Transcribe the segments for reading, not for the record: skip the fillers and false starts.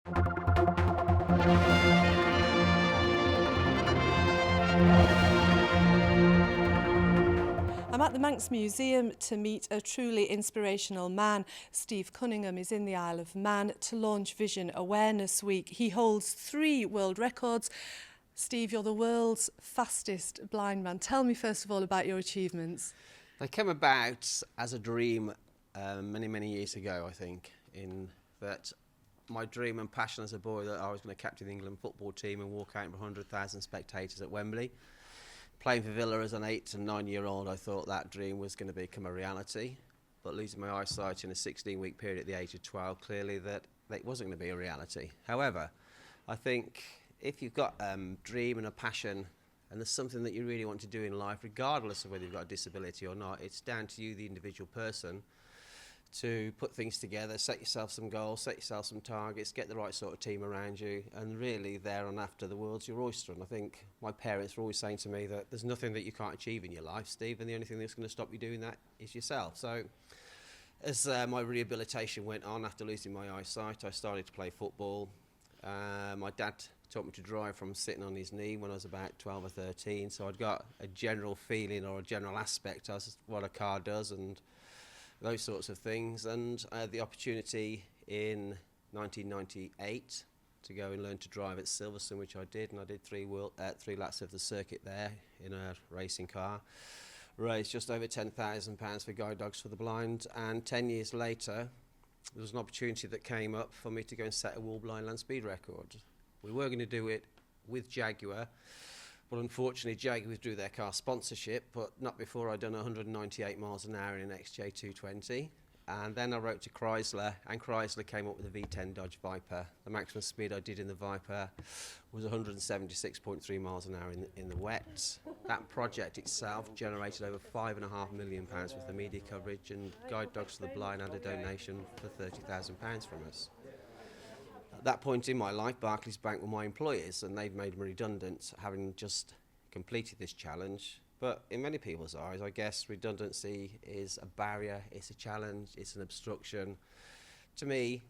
I'm at the Manx Museum to meet a truly inspirational man. Steve Cunningham is in the Isle of Man to launch Vision Awareness Week. He holds 3 world records. Steve, you're the world's fastest blind man. Tell me first of all about your achievements. They came about as a dream many years ago, I think, in that my dream and passion as a boy that I was going to captain the England football team and walk out in 100,000 spectators at Wembley. Playing for Villa as an 8 and 9-year-old, I thought that dream was going to become a reality. But losing my eyesight in a 16-week period at the age of 12, clearly that it wasn't going to be a reality. However, I think if you've got a dream and a passion and there's something that you really want to do in life, regardless of whether you've got a disability or not, it's down to you, the individual person, to put things together, set yourself some goals, set yourself some targets, get the right sort of team around you, and really there and after the world's your oyster. And I think my parents were always saying to me that there's nothing that you can't achieve in your life, Steve, and the only thing that's going to stop you doing that is yourself. So as my rehabilitation went on after losing my eyesight, I started to play football. My dad taught me to drive from sitting on his knee when I was about 12 or 13, so I'd got a general feeling or a general aspect as what a car does and those sorts of things. And I had the opportunity in 1998 to go and learn to drive at Silverstone, which I did, and I did 3 laps of the circuit there in a racing car. Raised just over £10,000 for Guide Dogs for the Blind, and 10 years later there was an opportunity that came up for me to go and set a wall blind land speed record. We were going to do it with Jaguar, but unfortunately Jaguar withdrew their car sponsorship, but not before I'd done 198 miles an hour in an XJ220. And then I wrote to Chrysler, and Chrysler came up with a V10 Dodge Viper. The maximum speed I did in the Viper was 176.3 miles an hour in the wet. That project itself generated over £5.5 million worth of media coverage, and Guide Dogs for the Blind had a donation for £30,000 from us. At that point in my life, Barclays Bank were my employers, and they've made me redundant, having just completed this challenge. But in many people's eyes, I guess redundancy is a barrier, it's a challenge, it's an obstruction. To me,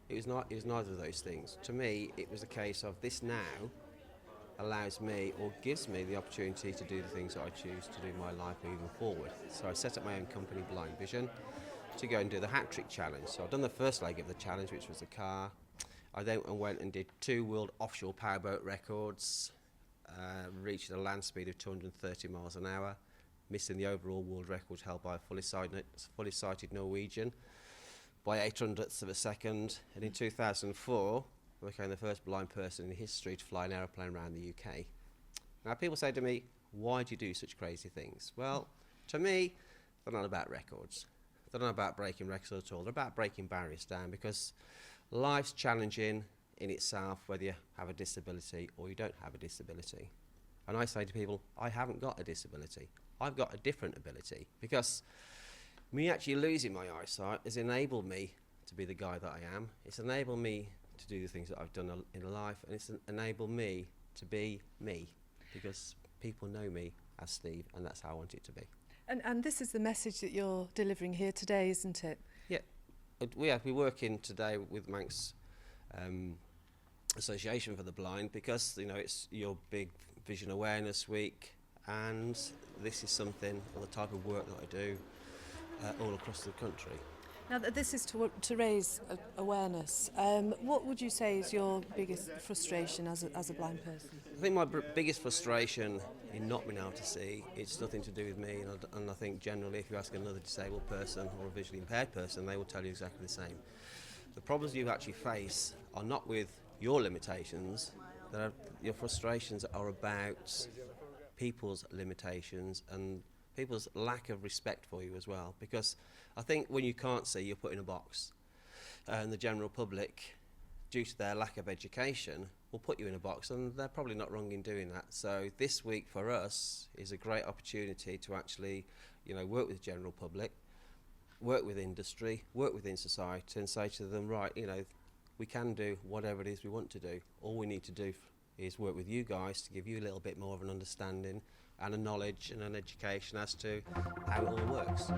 it was neither of those things. To me, it was a case of this now allows me or gives me the opportunity to do the things that I choose to do in my life moving forward. So I set up my own company, Blind Vision, to go and do the hat trick challenge. So I've done the first leg of the challenge, which was the car. I then went and did 2 world offshore powerboat records, reached a land speed of 230 miles an hour, missing the overall world record held by a fully sighted Norwegian by 800ths of a second. And in 2004, I became the first blind person in history to fly an aeroplane around the UK. Now, people say to me, why do you do such crazy things? Well, to me, they're not about records. They're not about breaking records at all. They're about breaking barriers down, because life's challenging in itself, whether you have a disability or you don't have a disability. And I say to people, I haven't got a disability. I've got a different ability, because me actually losing my eyesight has enabled me to be the guy that I am. It's enabled me to do the things that I've done in life, and it's enabled me to be me, because people know me as Steve, and that's how I want it to be. And this is the message that you're delivering here today, isn't it? Yeah, we're working today with Manx Association for the Blind, because it's your big Vision Awareness Week, and this is something, or the type of work that I do all across the country. Now, this is to raise awareness. What would you say is your biggest frustration as a blind person? I think my biggest frustration in not being able to see, it's nothing to do with me, and I think generally if you ask another disabled person or a visually impaired person, they will tell you exactly the same. The problems you actually face are not with your limitations, your frustrations are about people's limitations and people's lack of respect for you as well. Because I think when you can't see, you're put in a box, and the general public, due to their lack of education, will put you in a box, and they're probably not wrong in doing that. So this week for us is a great opportunity to actually work with the general public, work with industry, work within society, and say to them, right, we can do whatever it is we want to do. All we need to do is work with you guys to give you a little bit more of an understanding and a knowledge and an education as to how it all works.